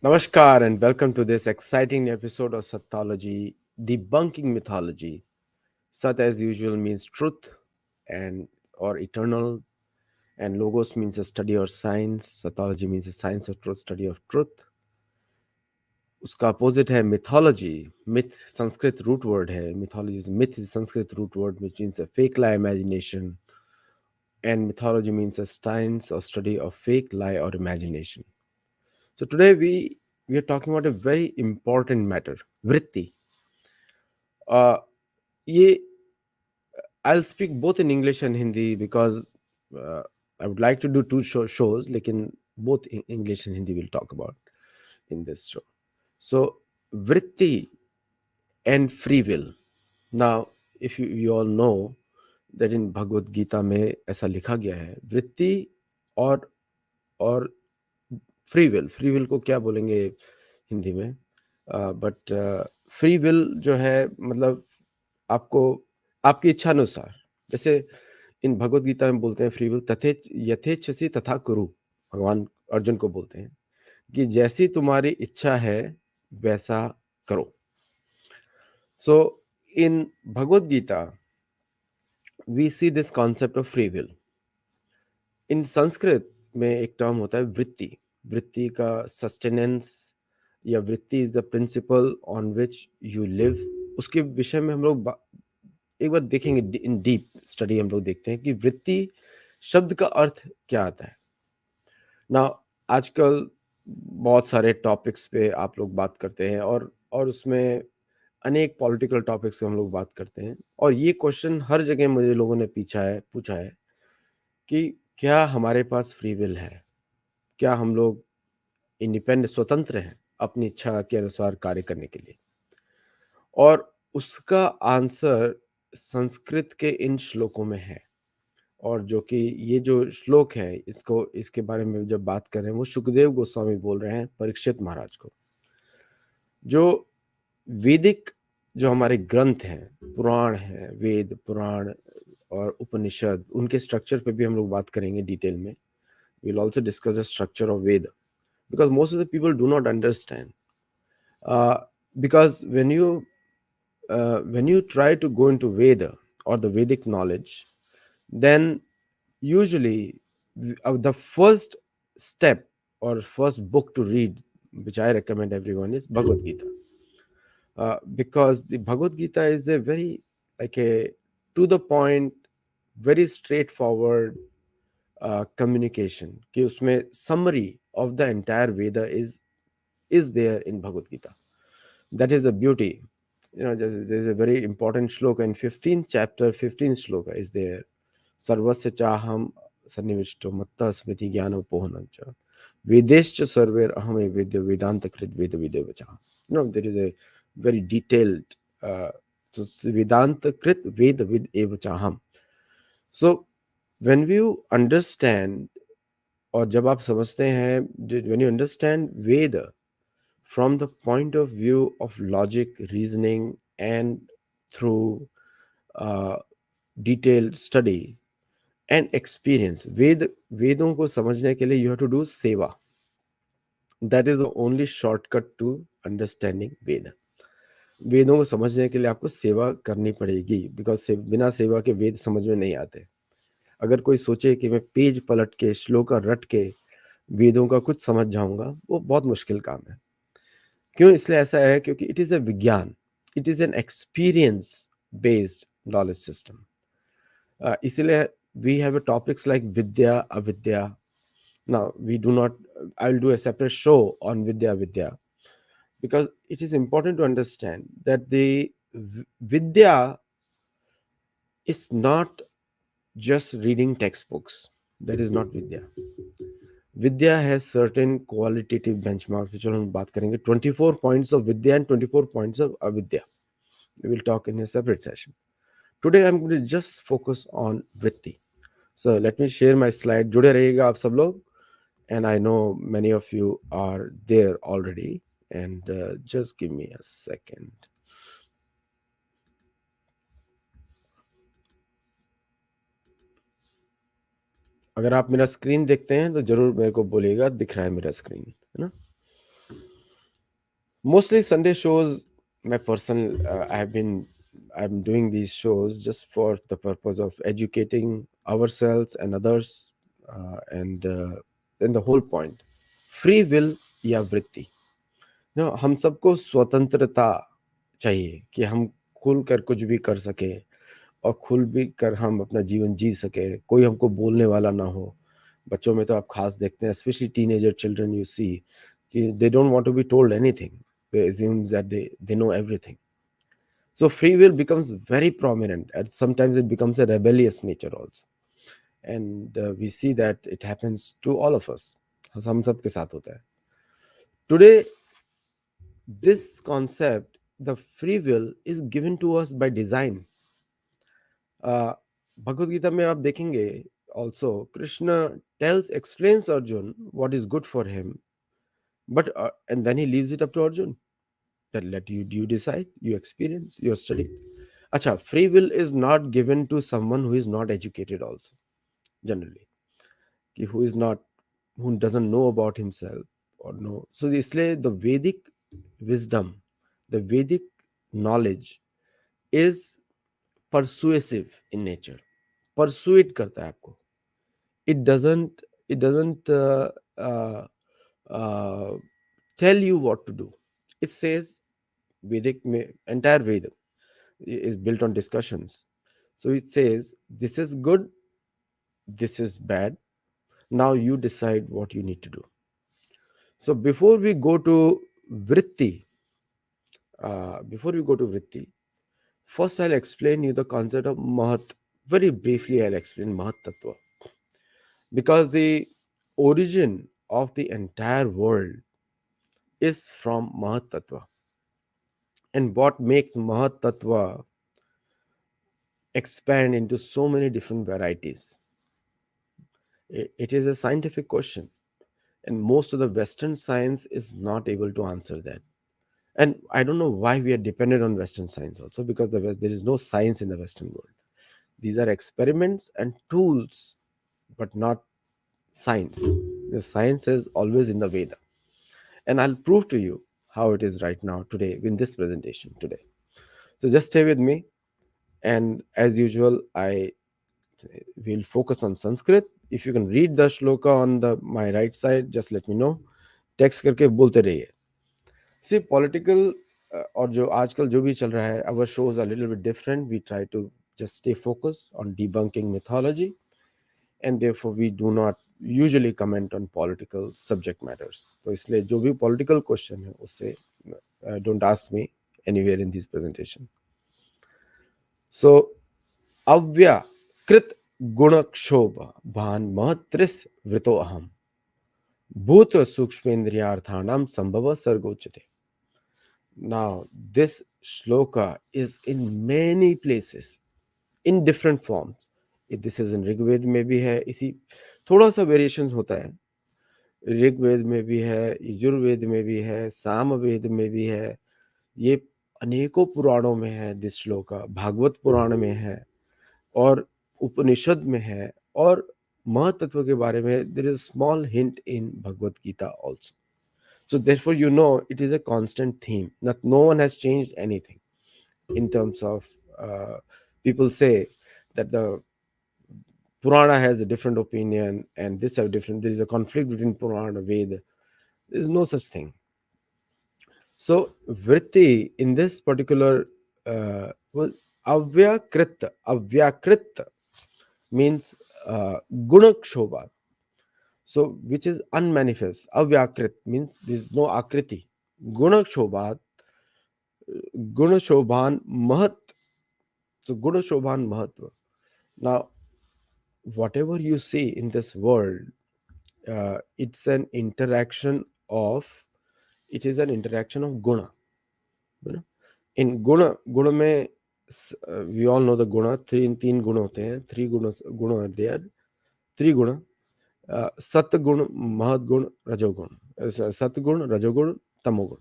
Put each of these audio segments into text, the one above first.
Namaskar and welcome to this exciting episode of Sattology, debunking mythology. Sat, as usual, means truth and or eternal, and logos means a study or science. Sattology means a science of truth, study of truth. उसका opposite है mythology. Myth Sanskrit root word है. Mythology is myth is Sanskrit root word which means a fake lie imagination, and mythology means a science or study of fake lie or imagination. So today we are talking about a very important matter, vritti. Uh, ये I'll speak both in English and Hindi because uh, I would like to do two shows, लेकिन both English and Hindi we'll talk about in this show. So, vritti and free will. Now, if you all know that in Bhagavad Gita में ऐसा लिखा गया है, वृत्ति और free will को क्या बोलेंगे हिंदी में, बट फ्री विल जो है मतलब आपको आपकी इच्छा अनुसार, जैसे इन भगवत गीता में बोलते हैं फ्री विल तथे यथेच्छसि तथा कुरु, भगवान अर्जुन को बोलते हैं कि जैसी तुम्हारी इच्छा है वैसा करो. So in Bhagavad Gita we see this concept of free will. In Sanskrit में एक टर्म होता है वृत्ति. वृत्ति का सस्टेनेंस या वृत्ति is the principal on which you live. उसके विषय में हम लोग एक बार देखेंगे इन डीप स्टडी. हम लोग देखते हैं कि वृत्ति शब्द का अर्थ क्या आता है. ना आजकल बहुत सारे टॉपिक्स पे आप लोग बात करते हैं और उसमें अनेक पॉलिटिकल टॉपिक्स पे हम लोग बात करते हैं, और ये क्वेश्चन हर जगह मुझे लोगों ने पूछा है कि क्या हमारे पास फ्री विल है, क्या हम लोग इंडिपेंडेंट स्वतंत्र हैं अपनी इच्छा के अनुसार कार्य करने के लिए. और उसका आंसर संस्कृत के इन श्लोकों में है. और जो कि ये जो श्लोक है इसके बारे में जब बात कर रहे हैं वो सुखदेव गोस्वामी बोल रहे हैं परीक्षित महाराज को. जो वैदिक जो हमारे ग्रंथ हैं, पुराण हैं, वेद पुराण और उपनिषद, उनके स्ट्रक्चर पे भी हम लोग बात करेंगे डिटेल में. we'll also discuss the structure of Veda because most of the people do not understand. Because when you try to go into Veda or the Vedic knowledge, then usually the first step or first book to read, which I recommend everyone, is Bhagavad Gita. Because the Bhagavad Gita is a very like a to the point, very straightforward communication. कि उसमें summary of the entire Veda is there in Bhagavad Gita. That is the beauty. There's a very important shloka in 15th chapter, 15th shloka is there. Sarvasya chaham sannivishto matta smriti jnana upohanam cha vedescha sarver aham vedya vedanta krit veda videvacha. There is a very detailed so vedanta krit veda vid evachaham. So when you understand, और जब आप समझते हैं, when you understand Veda from the point of view of logic, reasoning, and through detailed study and experience, वेदों को समझने के लिए you have to do सेवा. That is the only shortcut to understanding Veda. वेदों को समझने के लिए आपको सेवा करनी पड़ेगी, बिकॉज बिना सेवा के वेद समझ में नहीं आते. अगर कोई सोचे कि मैं पेज पलट के श्लोक रट के वेदों का कुछ समझ जाऊंगा, वो बहुत मुश्किल काम है. क्यों? इसलिए ऐसा है क्योंकि it is a vigyan, it is an experience based knowledge system. इसलिए we have a topics like vidya avidya. Now we do not, I will do a separate show on vidya avidya because it is important to understand that the vidya is not just reading textbooks. That is not vidya. Vidya has certain qualitative benchmarks which हम बात करेंगे. 24 points of vidya and 24 points of avidya. We will talk in a separate session. Today I'm going to just focus on vritti. So let me share my slide. जुड़े रहिएगा आप सब लोग, and I know many of you are there already. And just give me a second. अगर आप मेरा screen देखते हैं तो जरूर मेरे को बोलिएगा दिख रहा है मेरा स्क्रीन, है ना? Mostly Sunday shows. My personal, I'm doing these shows just for the purpose of educating ourselves and others, and then the whole point, free will या वृत्ति. हम सबको स्वतंत्रता चाहिए कि हम खुल कर कुछ भी कर सके और खुल भी कर हम अपना जीवन जी सके, कोई हमको बोलने वाला ना हो. बच्चों में तो आप खास देखते हैं, specially teenager children, you see कि they don't want to be told anything. They assume that they know everything. So free will becomes very prominent, and sometimes it becomes a rebellious nature also. And we see that it happens to all of us. हम सब के साथ होता है. Today, this concept, the free will, is given to us by design. Bhagavad Gita में आप देखेंगे, also Krishna explains Arjun what is good for him, but and then he leaves it up to Arjun, that let you decide, you experience, you study. Acha, free will is not given to someone who is not educated also, generally, who is not, who doesn't know about himself or no. So इसलिए the Vedic wisdom, the Vedic knowledge is persuasive in nature. Persuade करता है आपको. It doesn't uh, uh, tell you what to do. It says, Vedic entire Veda is built on discussions. So it says, this is good, this is bad. Now you decide what you need to do. So before we go to Vritti, first I'll explain you the concept of Mahat. Very briefly, I'll explain Mahat Tattva. Because the origin of the entire world is from Mahat Tattva. And what makes Mahat Tattva expand into so many different varieties? It is a scientific question, and most of the Western science is not able to answer that. And I don't know why we are dependent on Western science also, because there is no science in the Western world. These are experiments and tools, but not science. The science is always in the Veda, and I'll prove to you how it is right now today in this presentation today. So just stay with me, and as usual, I will focus on Sanskrit. If you can read the shloka on the my right side, just let me know. Text करके बोलते रहिए. सी political और जो आजकल जो भी चल रहा है, our shows are a little bit different. We try to just stay focused on debunking mythology, and therefore we do not usually comment on political subject matters. तो इसलिए जो भी political question है उससे don't ask me anywhere in this presentation. So अव्याकृत गुणक्षोभ भान महत्रिस वृतो अहम भूत सूक्ष्मेन्द्रियार्थानाम संभव सर्गोच्यते. Now, this shloka is in many places, in different forms. This is in Rigveda में भी है, इसी थोड़ा सा वेरिएशंस होता है. ऋग्वेद में भी है, यजुर्वेद में भी है, सामवेद में भी है. ये अनेकों पुराणों में है. दिस श्लोका भागवत पुराण में है और उपनिषद में है, और महतत्व के बारे में there is small hint in Bhagavad Gita also. So therefore, it is a constant theme. No one has changed anything in terms of people say that the Purana has a different opinion and this have different. There is a conflict between Purana and Veda. There is no such thing. So vritti in this particular well, avyakrit means gunakshobha. So which is unmanifest. Avyakrit means there is no akriti. Gunakshobha, Guna Shobhan Mahat. So Guna Shobhan Mahatva. Now, whatever you see in this world, it's an interaction of, it is an interaction of Guna. You know? In Guna में we all know the Guna, तीन गुण होते हैं. Three guna are there. Three guna. सत्गुण, महत्गुण, रजोगुण. सत्गुण, रजोगुण, तमोगुण.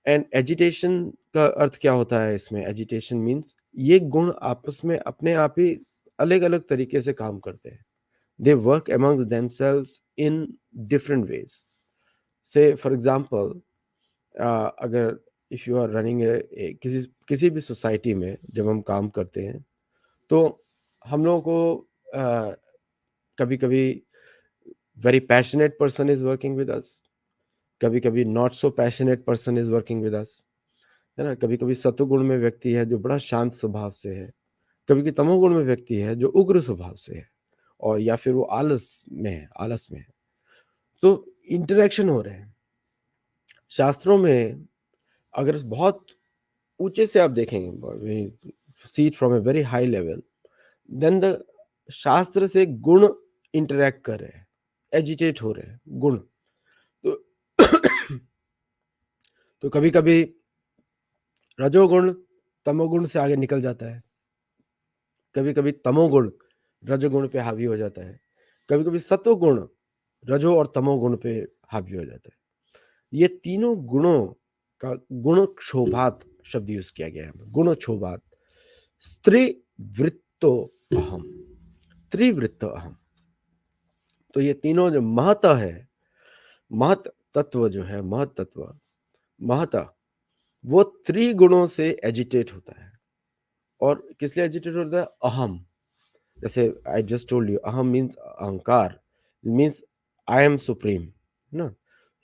And agitation का अर्थ क्या होता है इसमें? एजिटेशन मीन्स ये गुण आपस में अपने आप ही अलग अलग तरीके से काम करते हैं. They work amongst themselves in different ways. से फॉर एग्जांपल अगर इफ़ यू आर रनिंग किसी किसी भी सोसाइटी में जब हम काम करते हैं, तो हम लोगों को कभी कभी very passionate person is working with us, कभी कभी not so passionate person is working with us, है ना। कभी कभी सतुगुण में व्यक्ति है जो बड़ा शांत स्वभाव से है, कभी कभी तमोगुण में व्यक्ति है जो उग्र स्वभाव से है, और या फिर वो आलस में है। तो इंटरेक्शन हो रहे हैं शास्त्रों में। अगर बहुत ऊंचे से आप देखेंगे, see it from a very high level, then the shastra से गुण इंटरेक्ट कर रहे हैं, एजिटेट हो रहे हैं गुण। तो तो कभी कभी रजोगुण तमोगुण से आगे निकल जाता है, कभी कभी तमोगुण रजोगुण पे हावी हो जाता है, कभी कभी सत्वगुण रजो और तमोगुण पे हावी हो जाता है। ये तीनों गुणों का गुण क्षोभात शब्द यूज किया गया है, गुण क्षोभात। स्त्री वृत्तो अहम, त्रिवृत्त अहम। तो ये तीनों जो महत है, महत तत्व जो है, महत तत्व, महता, वो त्रिगुणों से एजिटेट होता है। और किस लिए एजिटेट होता है? अहम। जैसे आई जस्ट टोल्ड यू, अहम मीन्स अहंकार, मीन्स आई एम सुप्रीम, ना।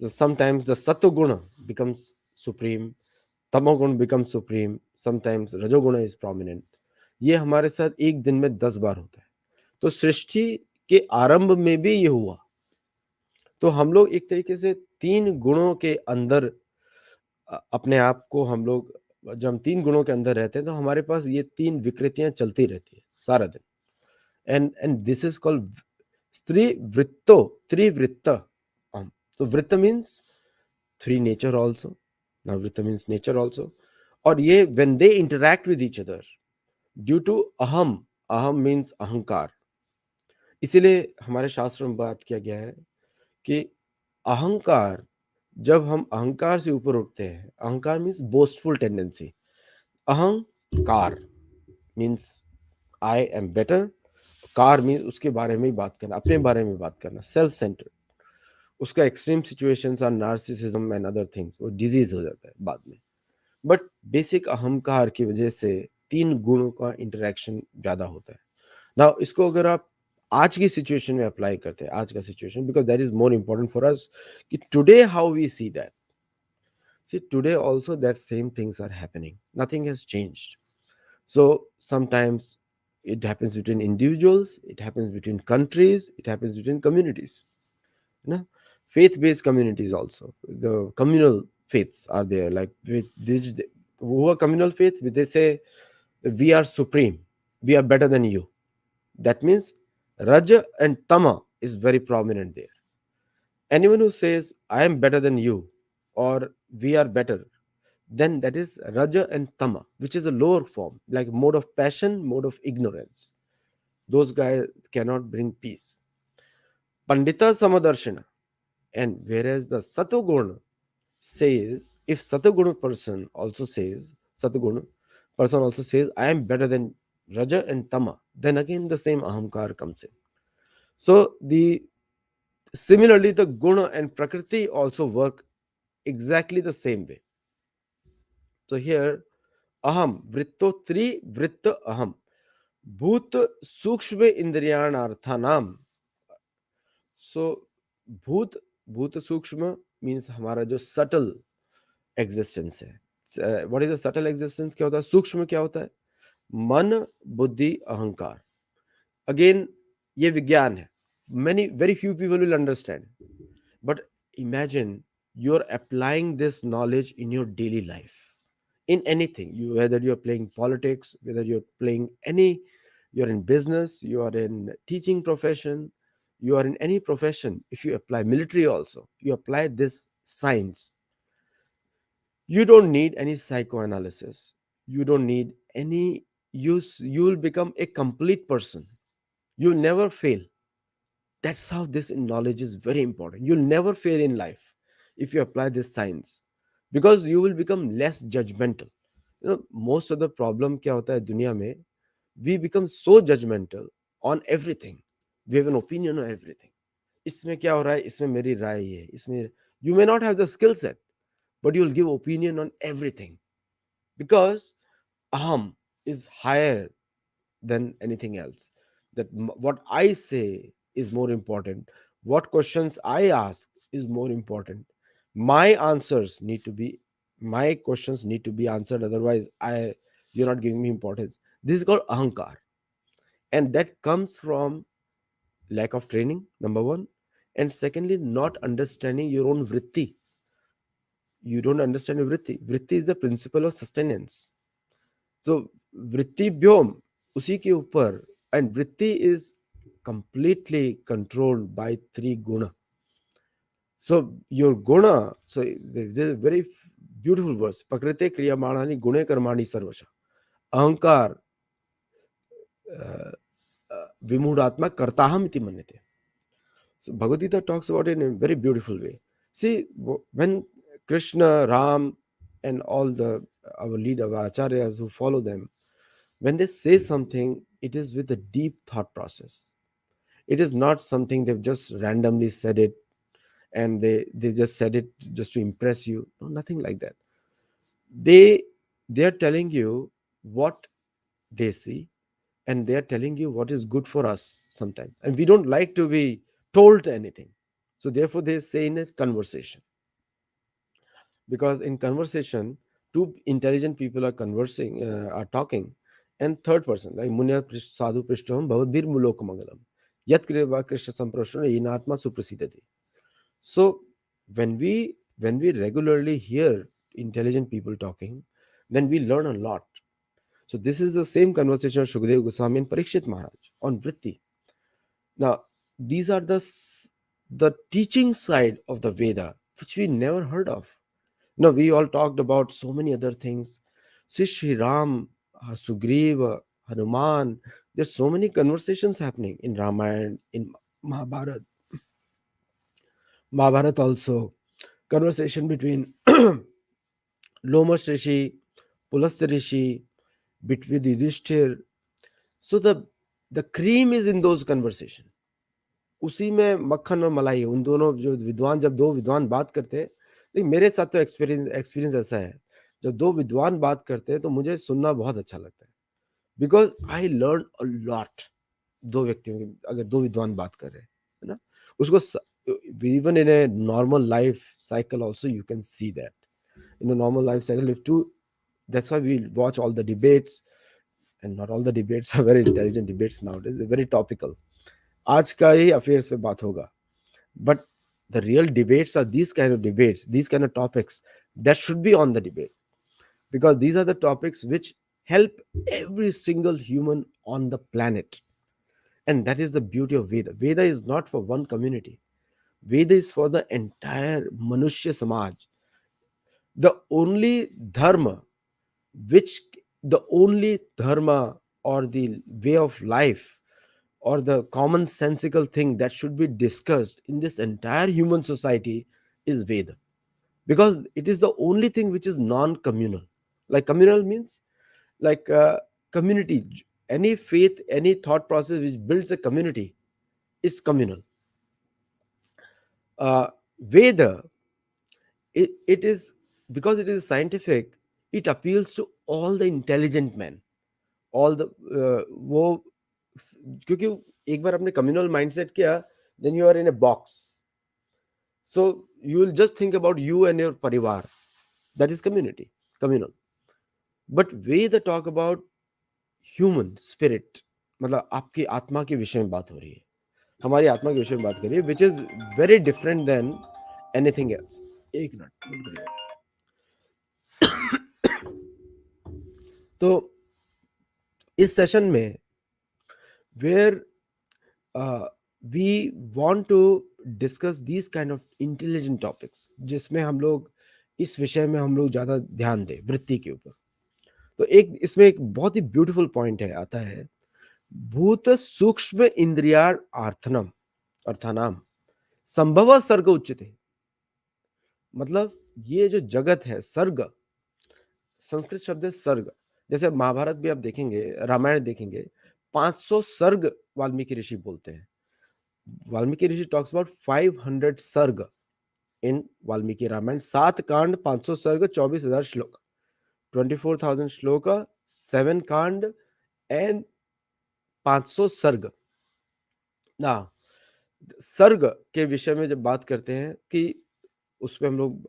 समटाइम्स द सत्वगुण बिकम्स सुप्रीम, तमोगुण बिकम्स सुप्रीम, समटाइम्स रजोगुण इज प्रोमिनेंट। ये हमारे साथ एक दिन में 10 बार होता है। तो सृष्टि के आरंभ में भी ये हुआ। तो हम लोग एक तरीके से तीन गुणों के अंदर अपने आप को, हम लोग जब हम तीन गुणों के अंदर रहते हैं तो हमारे पास ये तीन विकृतियां चलती रहती है सारा दिन। एंड दिस इज कॉल्ड स्त्री वृत्तो, त्रिवृत्त। तो वृत्त means three nature also, now वृत्त मीन्स नेचर ऑल्सो। और ये when they interact with each other due to अहम, अहम मीन्स अहंकार। इसीलिए हमारे शास्त्रों में बात किया गया है कि अहंकार, जब हम अहंकार से ऊपर उठते हैं, अहंकार मीन्स बोस्टफुल टेंडेंसी, अहंकार means I am better, car means उसके बारे में ही बात करना, अपने बारे में बात करना, सेल्फ सेंटर्ड। उसका extreme situations are narcissism and other things, वो डिजीज हो जाता है बाद में। बट बेसिक अहंकार की वजह से तीन गुणों का इंटरेक्शन ज्यादा होता है। नाउ इसको अगर आप आज की सिचुएशन में अप्लाई करते हैं, आज का situation, because that is more important for us, कि today how we see that, see today also that same things are happening, nothing has changed. So sometimes it happens between individuals, it happens between countries, it happens between communities. You know, faith-based communities also. The communal faiths are there. Like with this, who are communal faith? They say we are supreme, we are better than you. That means Raja and Tama is very prominent there. Anyone who says I am better than you or we are better, then that is Raja and Tama, which is a lower form, like mode of passion, mode of ignorance. Those guys cannot bring peace. Pandita Samadarshana. And whereas the Satoguna says, if Satoguna person also says, Satoguna person also says, I am better than Raja and Tama, then again the same Ahamkar comes in. So the similarly the Guna and Prakriti also work exactly the same way. So here अहम वृत्तो त्रिवृत्त अहम भूत सूक्ष्म इंद्रियाणार्थानाम। सो भूत, भूत सूक्ष्म means हमारा जो subtle existence है। What is the subtle existence? क्या होता है? सूक्ष्म क्या होता है? मन, बुद्धि, अहंकार। अगेन ये विज्ञान है, many very few people will understand, but imagine you are applying this knowledge in your daily life, in anything, whether you're playing politics, whether you're playing any, you're in business, you are in teaching profession, you are in any profession. If you apply military also, you apply this science, you don't need any psychoanalysis, you don't need any use, you will become a complete person, you'll never fail. That's how this knowledge is very important. You'll never fail in life if you apply this science, because you will become less judgmental. Most of the problem क्या होता है दुनिया में, we become so judgmental on everything, we have an opinion on everything. इसमें क्या हो रहा है, इसमें मेरी राय है, इसमें you may not have the skill set, but you'll give opinion on everything, because aham is higher than anything else. That what I say is more important, what questions I ask is more important, my answers need to be, my questions need to be answered, otherwise I, you're not giving me importance. This is called ahankar, and that comes from lack of training, number one, and secondly, not understanding your own vritti. You don't understand your vritti. Vritti is the principle of sustenance. So vritti byom, usi ke upar, and vritti is completely controlled by three guna. So your guna, so there's a very beautiful verse, pakrite kriyamanani gune karmani sarvasha, ahankar vimudatma kartaham iti manyate. So Bhagavad Gita talks about it in a very beautiful way. See, when Krishna, Ram, and all the our leader, our acharyas who follow them, when they say something, it is with a deep thought process. It is not something they've just randomly said it, and they just said it just to impress you. No, nothing like that. They they are telling you what they see, and they are telling you what is good for us sometimes. And we don't like to be told anything. So therefore they say in a conversation, because in conversation two intelligent people are conversing, are talking, and third person like munya sadhu prishtam bhavadbir mulokamagalam yat kriva krishna samprashna inatma suprasidati. So when we regularly hear intelligent people talking, then we learn a lot. So this is the same conversation of Shukdev Goswami and Parikshit Maharaj on vritti. Now, these are the teaching side of the Veda, which we never heard of. No, we all talked about so many other things. See, Shri Ram, Sugriva, Hanuman. There's so many conversations happening in Ramayana, in Mahabharat. Mahabharat also. Conversation between Lomas Rishi, Pulastya Rishi, between Yudhishthir. So the cream is in those conversations. उसी में मक्खन और मलाई है, उन दोनों जो विद्वान, जब दो विद्वान बात करते हैं, लेकिन मेरे साथ तो एक्सपीरियंस एक्सपीरियंस ऐसा है, जब दो विद्वान बात करते हैं तो मुझे सुनना बहुत अच्छा लगता है, because I learn a lot. दो व्यक्तियों की, अगर दो विद्वान बात कर रहे हैं, है ना, उसको even in a normal life cycle also you can see that in a normal life cycle if two. That's why we watch all the debates, and not all the debates are very intelligent debates nowadays. They're very topical. आज का ही affairs पे बात होगा, but the real debates are these kind of debates, these kind of topics that should be on the debate, because these are the topics which help every single human on the planet. And that is the beauty of Veda. Veda is not for one community. Veda is for the entire Manushya Samaj. The only dharma which, the only dharma or the way of life or the common sensical thing that should be discussed in this entire human society is Veda, because it is the only thing which is non-communal. Like communal means like community. Any faith, any thought process which builds a community is communal. Veda, it is, because it is scientific, it appeals to all the intelligent men, all the वो क्योंकि एक बार आपने communal mindset किया, then you are in a box. So you will just think about you and your parivar. That is community, communal. But Veda talk about human spirit. मतलब आपकी आत्मा के विषय में बात हो रही है, हमारी आत्मा के विषय में बात कर रही है, which is very different than anything else. एक मिनट. तो इस सेशन में where we want to discuss these kind of intelligent topics, जिसमें हम लोग इस विषय में हम लोग ज़्यादा ध्यान दें वृत्ति के ऊपर. तो एक इसमें एक बहुत ही ब्यूटीफुल पॉइंट है, आता है भूत सूक्ष्म इंद्रियार आर्थनम अर्थानाम संभव सर्ग उच्चते. मतलब ये जो जगत है, सर्ग, संस्कृत शब्द है सर्ग. जैसे महाभारत भी आप देखेंगे, रामायण देखेंगे, 500 सर्ग वाल्मीकि ऋषि बोलते हैं. वाल्मीकि ऋषि टॉक्स अबाउट 500 सर्ग. in Valmiki Ramayana. 7 कांड, 500 सर्ग, 24,000 श्लोक, 24,000 श्लोका, 7 कांड and 500 सर्ग. ना सर्ग के विषय में जब बात करते हैं कि उसमें हम लोग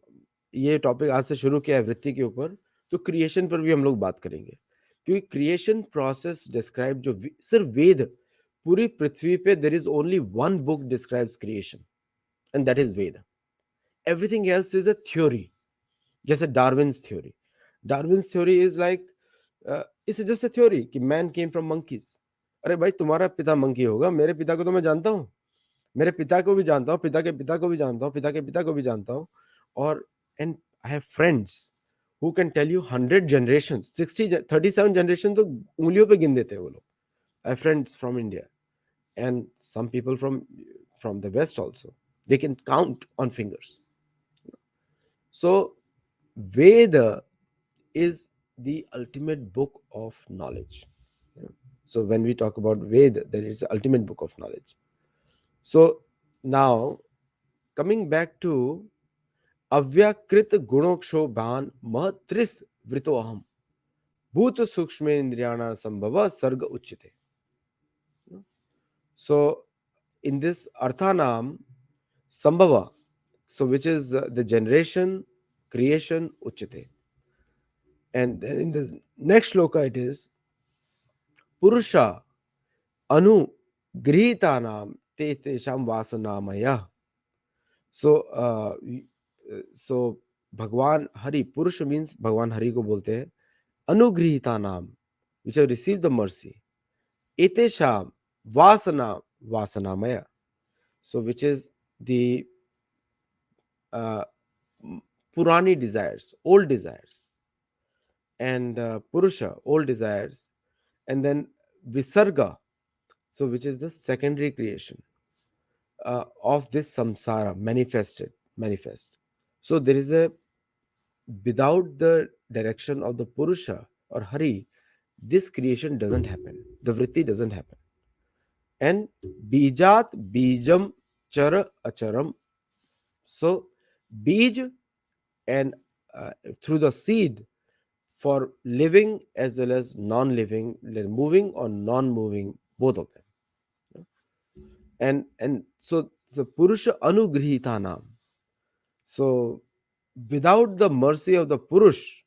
ये टॉपिक आज से शुरू किया है वृत्ति के ऊपर, तो क्रिएशन पर भी हम लोग बात करेंगे, क्योंकि क्रिएशन प्रोसेस डिस्क्राइब जो सिर्फ वेद, पूरी पृथ्वी पे there is only one book describes creation, and that is Veda. Everything else is a theory. जैसे Darwin's theory is like, it's just a theory कि मैन केम फ्रॉम मंकीज. अरे भाई, तुम्हारा पिता मंकी होगा, मेरे पिता को तो मैं जानता हूँ, मेरे पिता को भी जानता हूँ, पिता के पिता को भी जानता हूँ, पिता के पिता को भी जानता हूँ. और and I have friends who can tell you 100 generation, 37 generation तो उंगलियों पे गिन देते हैं वो लोग. I have friends from India and some people from the west also, they can count on fingers. So Veda is the ultimate book of knowledge. So when we talk about Veda, there is the ultimate book of knowledge. So now coming back to अव्याकृत गुणोक्षोभान महत्रिस वृतोहम भूत सूक्ष्म इंद्रियाणा संभव सर्ग उच्यते. So in this Arthanam Sambhava, so which is the generation, creation, Uchyate. And then in the next shloka it is Purusha Anu Grihitanam Te Tesham Vasanamaya. So, so Bhagwan Hari, Purusha means Bhagwan Hari ko bolte hai. Anugrihitanam, which have received the mercy. Etesham Vasanamaya. So which is the uh, Purani desires, old desires, and Purusha, old desires, and then Visarga, so which is the secondary creation of this samsara manifest. So there is a, without the direction of the Purusha or Hari, this creation doesn't happen, the vritti doesn't happen. And Bijat Bijam Chara Acharam. So Bij and through the seed for living as well as non-living, moving or non-moving, both of them. And so Purusha Anugrihitanam. So without the mercy of the Purush,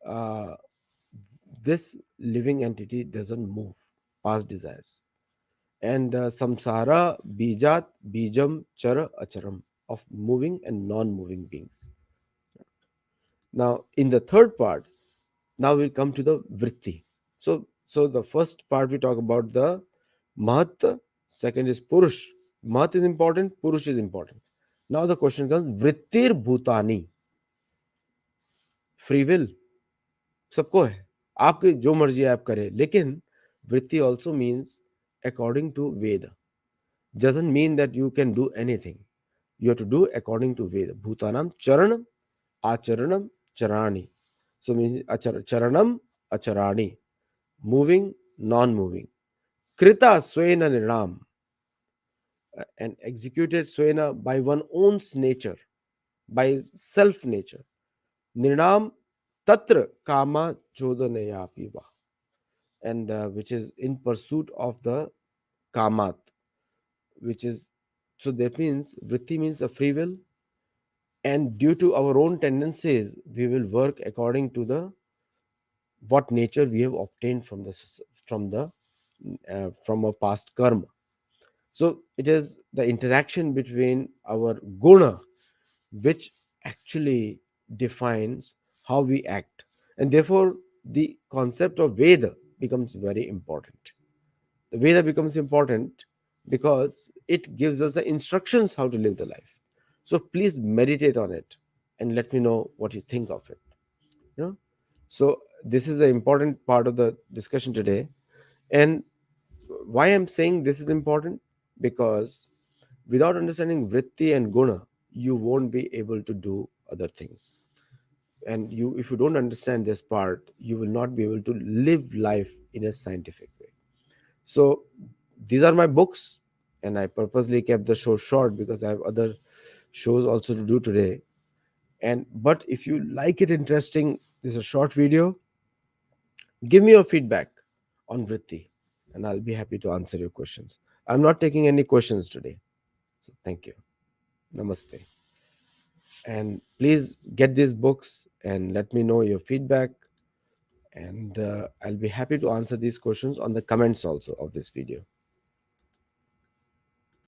uh, this living entity doesn't move past desires. And samsara bijat bijam chara acharam, of moving and non-moving beings. Now in the third part, now we'll come to the vritti. So the first part we talk about the mahat, second is purush. Mahat is important, purush is important. Now the question comes, vrittir bhutani. Free will सबको है, आपके जो मर्जी आप करें, लेकिन vritti also means according to Veda. Doesn't mean that you can do anything. You have to do according to Veda. Bhutanam charanam acharanam charani. So means charanam acharani, moving, non-moving. Krita swena niram, and executed swena by one's own nature, by self nature. Nirnam tatra kama chodanaya piva, and which is in pursuit of the kamat, which is, so that means vritti means a free will, and due to our own tendencies we will work according to the what nature we have obtained from our past karma. So it is the interaction between our guna which actually defines how we act, and therefore the concept of Veda becomes very important. The Veda becomes important because it gives us the instructions how to live the life. So please meditate on it and let me know what you think of it. You know, so this is the important part of the discussion today. And why I'm saying this is important, because without understanding vritti and guna, you won't be able to do other things. And you, if you don't understand this part, you will not be able to live life in a scientific way. So these are my books, and I purposely kept the show short because I have other shows also to do today. And but if you like it interesting, this is a short video, give me your feedback on Vritti, and I'll be happy to answer your questions. I'm not taking any questions today. So thank you. Namaste. And please get these books and let me know your feedback. And I'll be happy to answer these questions on the comments also of this video.